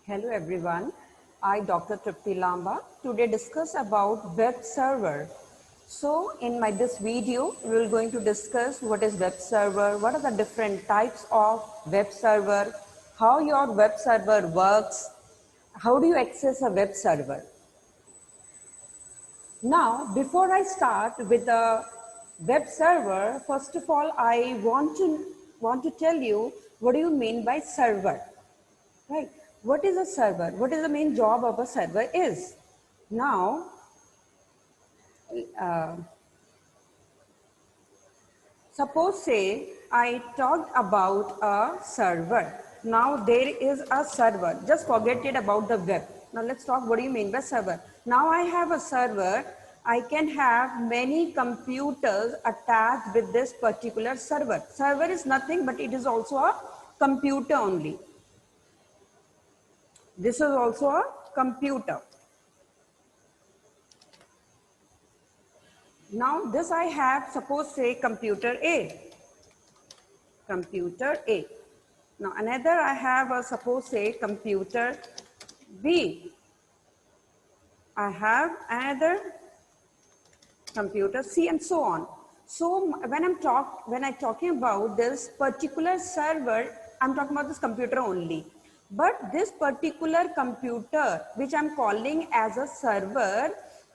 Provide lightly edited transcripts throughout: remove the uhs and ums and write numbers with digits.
Hello everyone, I Dr. Tripti Lamba today discuss about web server. So in this video, we are going to discuss what is web server, what are the different types of web server, how your web server works, how do you access a web server. Now, before I start with the web server, first of all, I want to tell you what do you mean by server. Right. What is a server? What is the main job of a server is? Now, uh, suppose say I talked about a server. Now there is a server. Just forget it about the web. Now let's talk what do you mean by server. Now I have a server. I can have many computers attached with this particular server. Server is nothing but it is also a computer only. This is also a computer. Now this I have, suppose say computer A. Computer A. Now another I have a suppose say computer B. I have another computer C and so on. So when I'm talking about this particular server, I'm talking about this computer only. But this particular computer, which I'm calling as a server,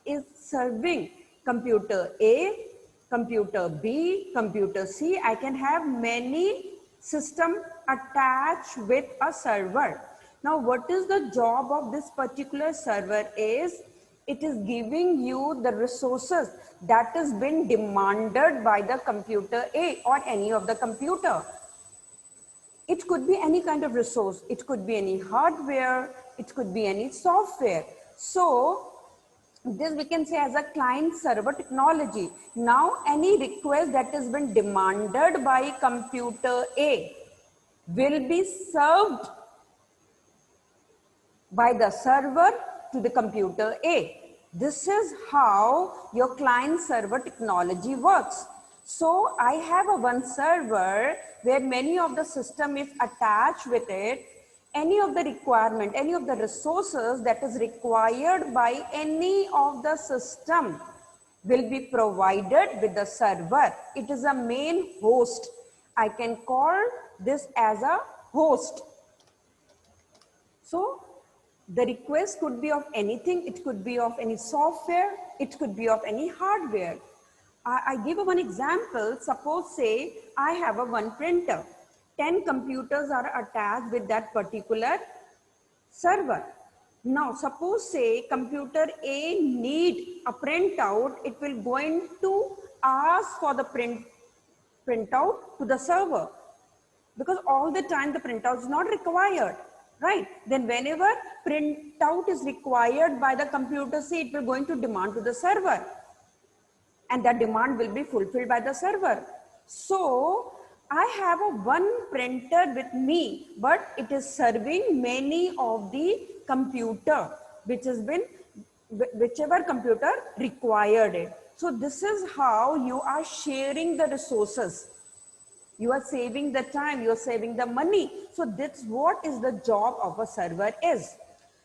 is serving computer A, computer B, computer C. I can have many systems attached with a server. Now, what is the job of this particular server is, it is giving you the resources that has been demanded by the computer A or any of the computer. It could be any kind of resource. It could be any hardware. It could be any software. So this we can say as a client server technology. Now any request that has been demanded by computer A will be served by the server to the computer A. This is how your client server technology works. So I have a one server where many of the system is attached with it. Any of the requirement, any of the resources that is required by any of the system will be provided with the server. It is a main host. I can call this as a host. So the request could be of anything. It could be of any software. It could be of any hardware. I give one example. Suppose say I have a one printer. 10 computers are attached with that particular server. Now suppose say computer A need a printout. It will going to ask for the printout to the server, because all the time the printout is not required, right? Then whenever printout is required by the computer C, it will going to demand to the server, and that demand will be fulfilled by the server. So I have a one printer with me, but it is serving many of the computer which has been whichever computer required it. So this is how you are sharing the resources. You are saving the time, you are saving the money. So that's what is the job of a server is.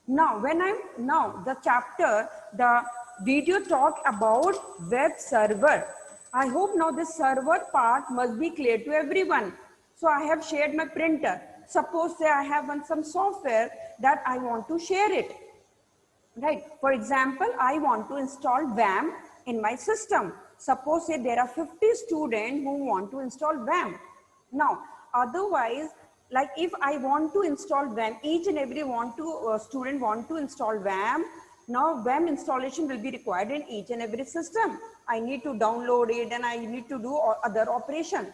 Now the chapter, the video talk about web server. I hope now this server part must be clear to everyone. So I have shared my printer. Suppose say I have some software that I want to share it. Right. For example, I want to install WAM in my system. Suppose say there are 50 students who want to install WAM. Now, otherwise, like if I want to install WAM, each and every student want to install WAM. Now, WAM installation will be required in each and every system. I need to download it and I need to do other operation,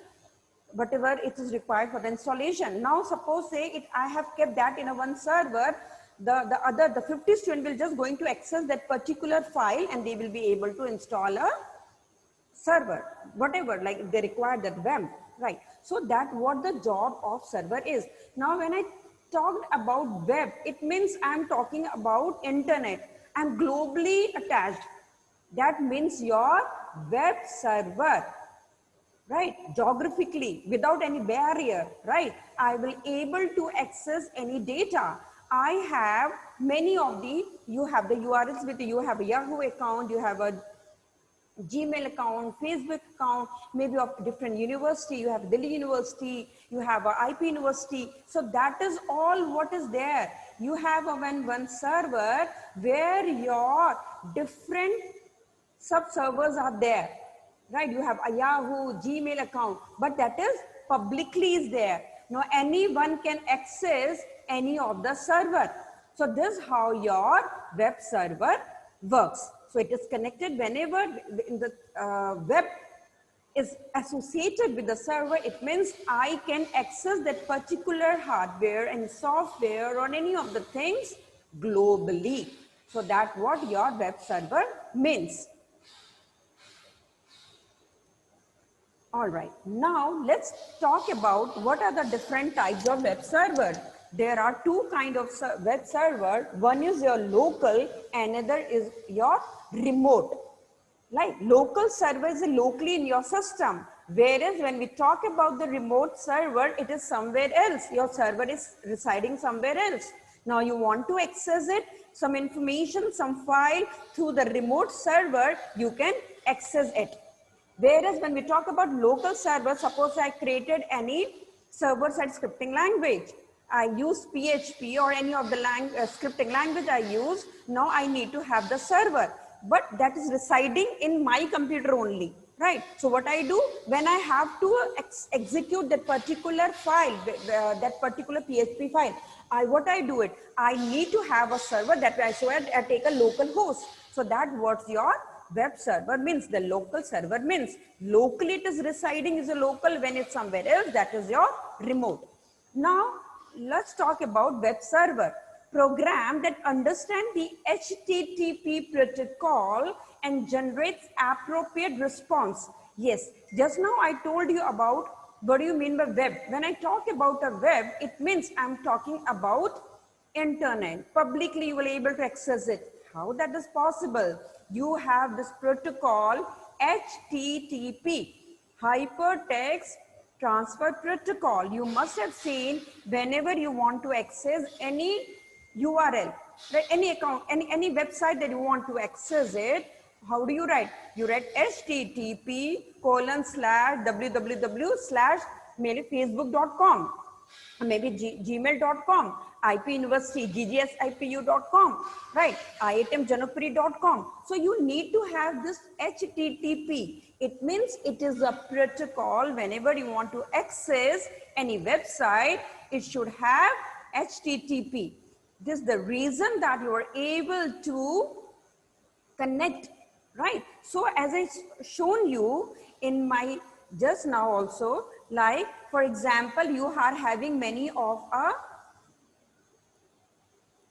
whatever it is required for the installation. Now suppose say I have kept that in a one server, the 50 student will just going to access that particular file and they will be able to install a server, whatever, like they require that WAM, right? So that what the job of server is. Now when I talked about web, it means I'm talking about internet and globally attached. That means your web server, right, geographically, without any barrier, right? I will able to access any data. I have many of you have the URLs with you have a Yahoo account, you have a Gmail account, Facebook account, maybe of different university, you have Delhi University, you have a IP University. So that is all what is there. You have a one server where your different sub-servers are there, right? You have a Yahoo, Gmail account, but that is publicly is there. Now anyone can access any of the server. So this is how your web server works. So it is connected whenever in the web is associated with the server, it means I can access that particular hardware and software or any of the things globally. So that's what your web server means. All right, now let's talk about what are the different types of web server. There are two kinds of web server. One is your local, another is your remote. Like local server is locally in your system, whereas when we talk about the remote server, it is somewhere else. Your server is residing somewhere else. Now you want to access it, some information, some file through the remote server, you can access it. Whereas when we talk about local server, suppose I created any server-side scripting language. I use PHP or any of the scripting language I use. Now I need to have the server, but that is residing in my computer only, right? So what I do when I have to execute that particular file, that particular PHP file, what I do it, I need to have a server that way. So I take a local host. So that what's your web server means. The local server means locally it is residing is a local, when it's somewhere else that is your remote. Now let's talk about web server. Program that understand the HTTP protocol and generates appropriate response. Yes, just now I told you about what do you mean by web. When I talk about a web, it means I'm talking about internet. Publicly you will be able to access it. How that is possible? You have this protocol HTTP, Hypertext Transfer Protocol. You must have seen whenever you want to access any URL, right? Any account, any website that you want to access it, how do you write? You write http://www/facebook.com. Maybe gmail.com, IP University, ggsipu.com, right? iitemjanakpuri.com. So you need to have this HTTP. It means it is a protocol. Whenever you want to access any website, it should have HTTP. This is the reason that you are able to connect, right? So as I shown you in my just now also, like for example, you are having many of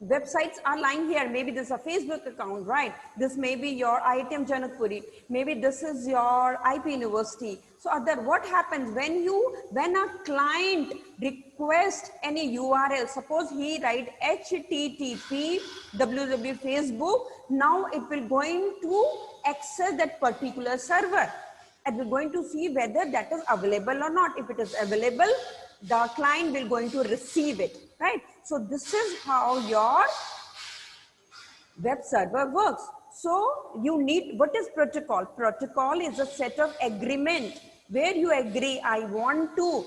websites are lying here. Maybe this is a Facebook account, right? This may be your IITM Janakpuri. Maybe this is your IP University. So other, what happens when a client requests any URL, suppose he write HTTP www.facebook, now it will going to access that particular server. And we're going to see whether that is available or not. If it is available, the client will going to receive it, right? So this is how your web server works. So you need, what is protocol? Protocol is a set of agreement where you agree, I want to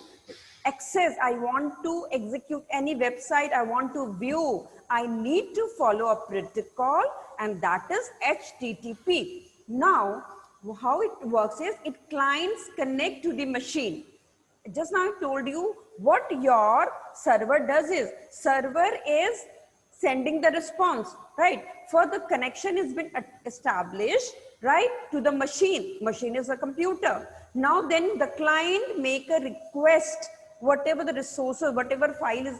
access, I want to execute any website, I want to view, I need to follow a protocol, and that is HTTP. Now, how it works is, clients connect to the machine. Just now I told you what your server does is, server is sending the response, right? For the connection has been established, right, to the machine. Machine is a computer. Now then the client make a request, whatever the resources, whatever file is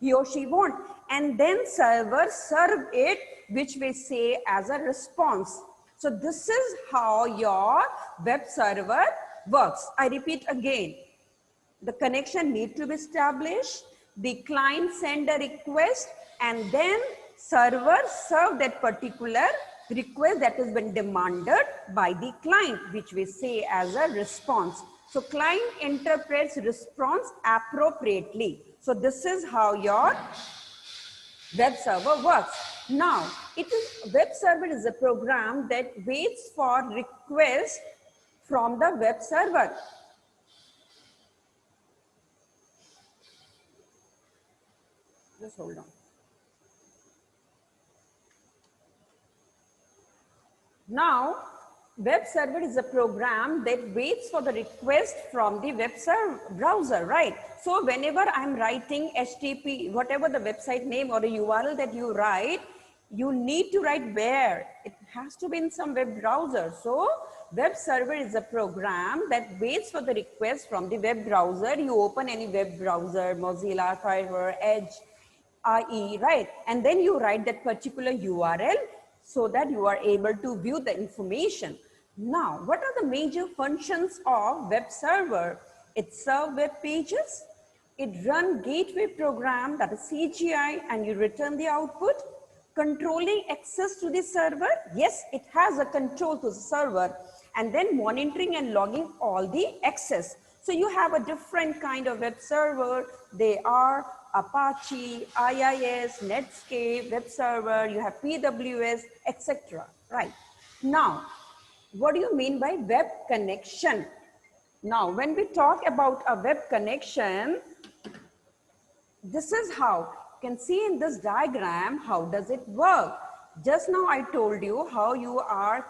he or she want, and then server serve it, which we say as a response. So this is how your web server works. I repeat again. The connection need to be established. The client send a request, and then server serve that particular request that has been demanded by the client, which we say as a response. So client interprets response appropriately. So this is how your web server works. Now, web server is a program that waits for requests from the web server. Just hold on. Now, web server is a program that waits for the request from the web browser, right? So whenever I'm writing HTTP, whatever the website name or the URL that you write, you need to write where. It has to be in some web browser. So web server is a program that waits for the request from the web browser. You open any web browser, Mozilla, Firefox, Edge, IE, right? And then you write that particular URL so that you are able to view the information. Now, what are the major functions of web server? It serves web pages, it runs gateway program, that is CGI, and you return the output. Controlling access to the server, yes, it has a control to the server, and then monitoring and logging all the access. So you have a different kind of web server. They are Apache, IIS, Netscape, web server, you have PWS, etc. Right. Now, what do you mean by web connection? Now, when we talk about a web connection, this is how you can see in this diagram, how does it work? Just now I told you how you are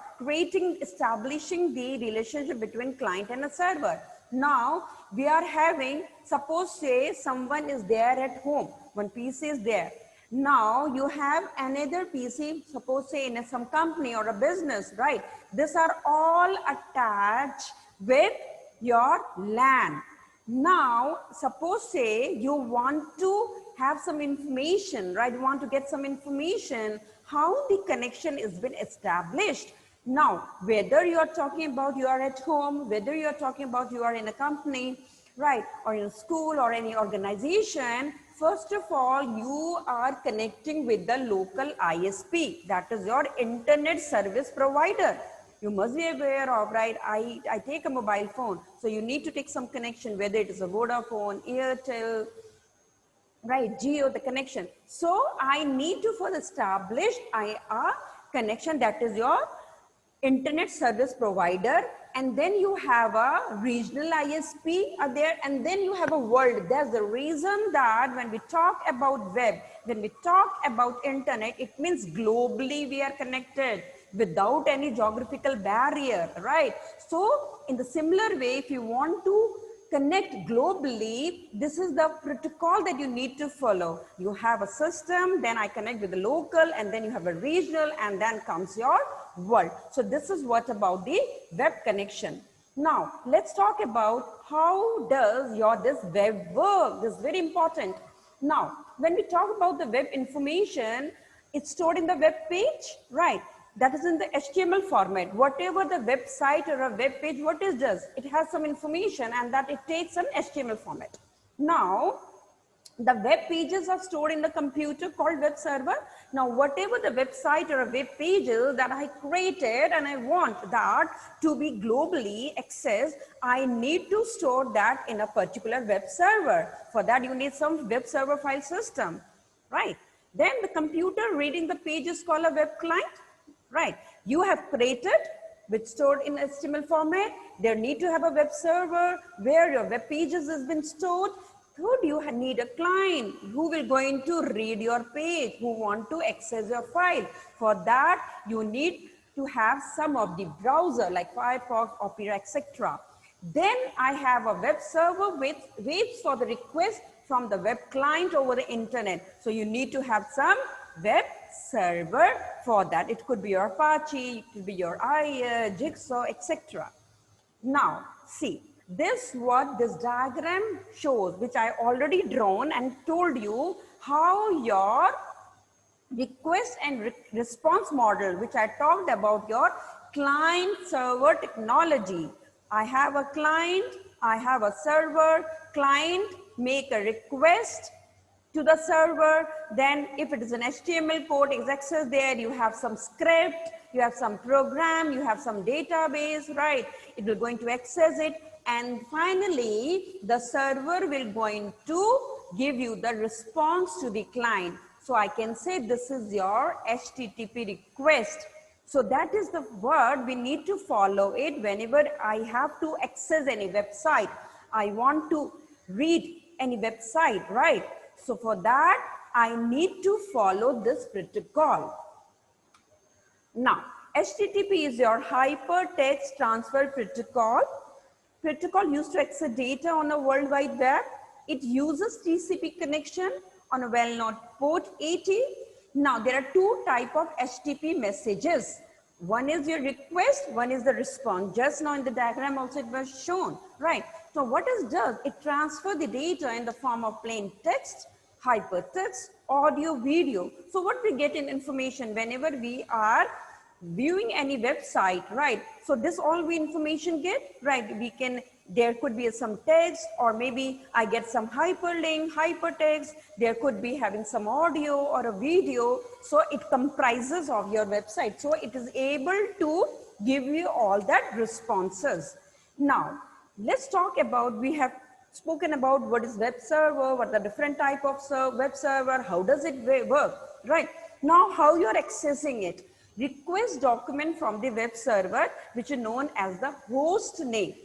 establishing the relationship between client and a server. Now we are having, suppose say someone is there at home, one PC is there. Now you have another PC, suppose say in some company or a business, right? These are all attached with your LAN. Now, suppose say you want to have some information, right? You want to get some information, how the connection has been established. Now, whether you are talking about you are at home, whether you are talking about you are in a company, right? Or in a school or any organization, first of all, you are connecting with the local ISP, that is your internet service provider. You must be aware of, right? I take a mobile phone, so you need to take some connection, whether it is a Vodafone, Airtel, right, Jio, the connection. So I need to first establish a connection, that is your internet service provider, and then you have a regional ISP there, and then you have a world. That's the reason that when we talk about web, when we talk about internet, it means globally we are connected without any geographical barrier, right? So in the similar way, if you want to connect globally, this is the protocol that you need to follow. You have a system, then I connect with the local, and then you have a regional, and then comes your world. So this is what about the web connection. Now let's talk about how does this web work. This is very important. Now when we talk about the web information, it's stored in the web page, right? That is in the HTML format. Whatever the website or a web page, what it does, it has some information, and that it takes an HTML format. Now, the web pages are stored in the computer called web server. Now, whatever the website or a web page is that I created and I want that to be globally accessed, I need to store that in a particular web server. For that, you need some web server file system, right? Then the computer reading the page is called a web client. Right, you have created, which stored in HTML format. There need to have a web server where your web pages has been stored. Third, you need a client who will going to read your page, who want to access your file. For that, you need to have some of the browser like Firefox, Opera, etc. Then I have a web server which waits for the request from the web client over the internet. So you need to have some web server for that. It could be your Apache, it could be your Jigsaw, etc. Now, see, what this diagram shows, which I already drawn and told you how your request and response model, which I talked about your client server technology. I have a client, I have a server, client make a request to the server, then if it is an HTML code is accessed there, you have some script, you have some program, you have some database, right? It will going to access it, and finally the server will going to give you the response to the client. So I can say this is your HTTP request. So that is the word we need to follow it whenever I have to access any website. I want to read any website, right? So for that, I need to follow this protocol. Now, HTTP is your Hypertext Transfer Protocol. Protocol used to access data on a World Wide Web. It uses TCP connection on a well-known port 80. Now, there are two types of HTTP messages. One is your request, one is the response. Just now in the diagram also it was shown, right? So what it does, it transfers the data in the form of plain text, hypertext, audio, video. So what we get in information whenever we are viewing any website, right? So this all we information get, right? We can, there could be some text, or maybe I get some hyperlink, hypertext. There could be having some audio or a video. So it comprises of your website. So it is able to give you all that responses. Now, let's talk about, we have spoken about what is web server, what are the different type of web server, how does it work, right? Now, how you're accessing it. Request document from the web server, which is known as the host name.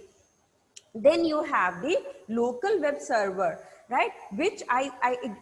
Then you have the local web server, right? Which I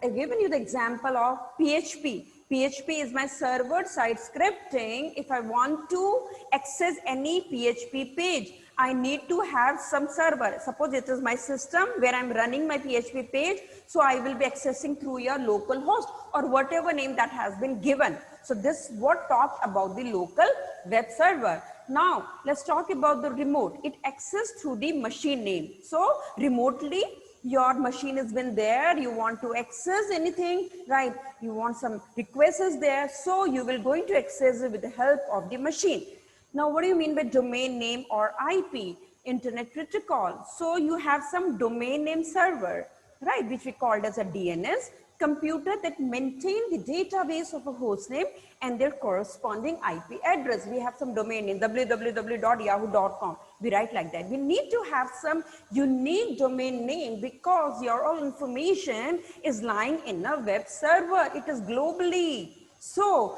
given you the example of PHP. PHP is my server side scripting. If I want to access any PHP page, I need to have some server. Suppose it is my system where I'm running my PHP page. So I will be accessing through your local host or whatever name that has been given. So this what talked about the local web server. Now let's talk about the remote. It accessed through the machine name. So remotely your machine has been there, you want to access anything, right? You want some requests there. So you will going to access it with the help of the machine. Now, what do you mean by domain name or IP? Internet protocol. So you have some domain name server, right? Which we called as a DNS computer that maintain the database of a host name and their corresponding IP address. We have some domain name, www.yahoo.com. We write like that. We need to have some unique domain name because your all information is lying in a web server. It is globally. So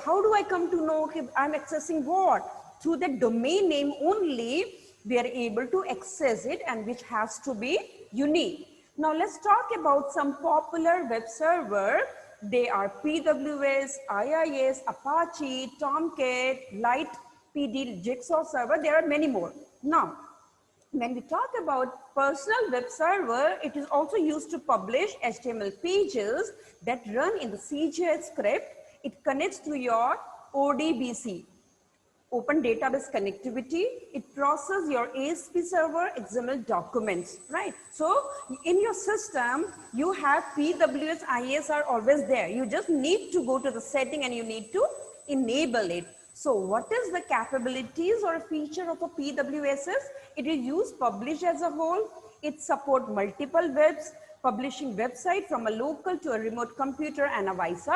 how do I come to know if I'm accessing what? Through the domain name only, we are able to access it, and which has to be unique. Now let's talk about some popular web server. They are PWS, IIS, Apache, Tomcat, Light PD, Jigsaw server. There are many more. Now, when we talk about personal web server, it is also used to publish HTML pages that run in the CGI script. It connects to your ODBC, Open Database Connectivity. It processes your ASP server XML documents, right? So in your system, you have PWS, IIS are always there. You just need to go to the setting and you need to enable it. So what is the capabilities or a feature of a PWS? It is used publish as a whole. It supports multiple webs, publishing website from a local to a remote computer and a vice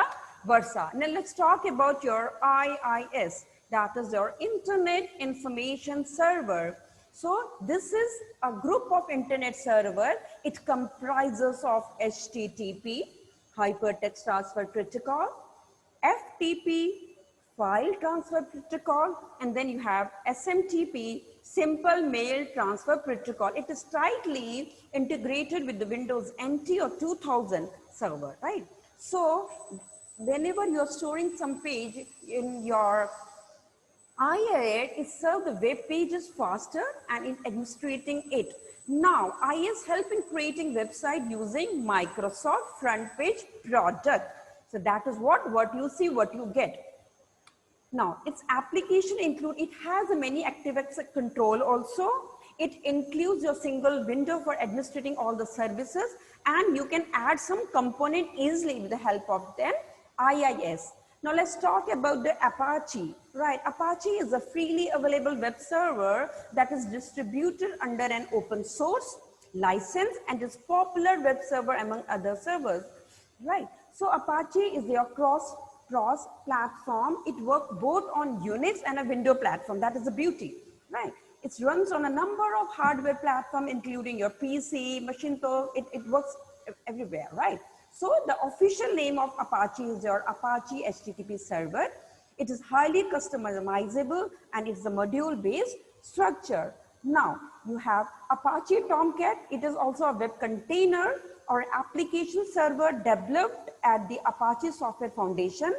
versa. Now let's talk about your IIS. That is your Internet Information Server. So this is a group of internet server. It comprises of HTTP, Hypertext Transfer Protocol, FTP, File Transfer Protocol, and then you have SMTP, Simple Mail Transfer Protocol. It is tightly integrated with the Windows NT or 2000 server, right? So whenever you're storing some page in your IIS, it serves the web pages faster and in administrating it. Now, IIS help in creating website using Microsoft front page product. So that is what you see, what you get. Now, its application include, it has a many ActiveX control also. It includes your single window for administrating all the services, and you can add some component easily with the help of them IIS. Now let's talk about the Apache, right? Apache is a freely available web server that is distributed under an open source license and is popular web server among other servers, right? So Apache is your cross platform. It works both on Unix and a Windows platform. That is the beauty, right? It runs on a number of hardware platforms, including your PC, Macintosh. It works everywhere, right? So the official name of Apache is your Apache HTTP server. It is highly customizable and it's a module based structure. Now you have Apache Tomcat. It is also a web container or application server developed at the Apache Software Foundation.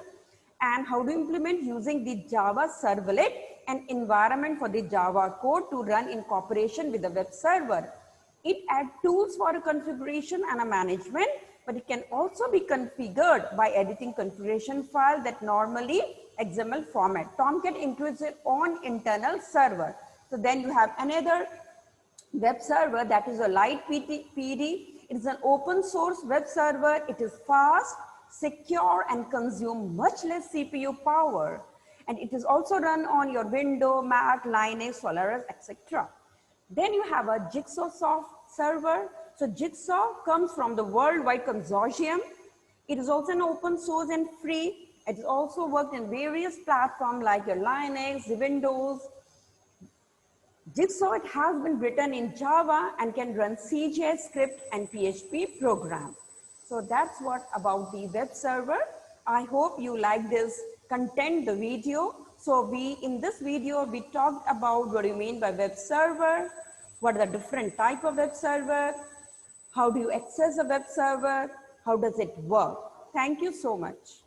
And how to implement using the Java servlet and environment for the Java code to run in cooperation with the web server. It adds tools for a configuration and a management, but it can also be configured by editing configuration file that normally XML format. Tomcat includes its own internal server. So then you have another web server that is a Light PD. It is an open source web server. It is fast, secure and consume much less CPU power. And it is also run on your Windows, Mac, Linux, Solaris, etc. Then you have a Jigsaw server. So Jigsaw comes from the Worldwide Consortium. It is also an open source and free. It is also worked in various platforms like your Linux, Windows. Jigsaw, it has been written in Java and can run CJ script and PHP program. So that's what about the web server. I hope you like this content, the video. So in this video, we talked about what you mean by web server, what are the different type of web server, how do you access a web server, how does it work. Thank you so much.